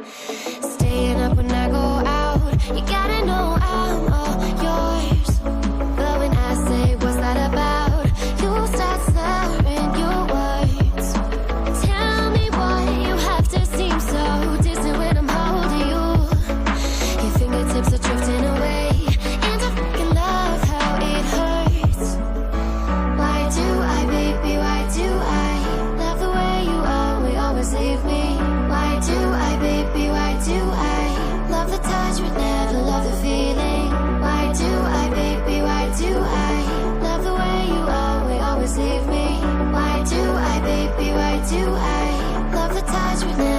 Staying up when I go out, you gotta know I'm all yours. But when I say what's that about, you start slurring your words. Tell me why you have to seem so distant when I'm holding you. Your fingertips are drifting away into fucking love, how it hurts. Why do I, baby, why do I love the way you always leave me? Why do I, baby, why do I love the touch but never love the feeling? Why do I, baby, why do I love the way you always leave me? Why do I, baby, why do I love the touch but never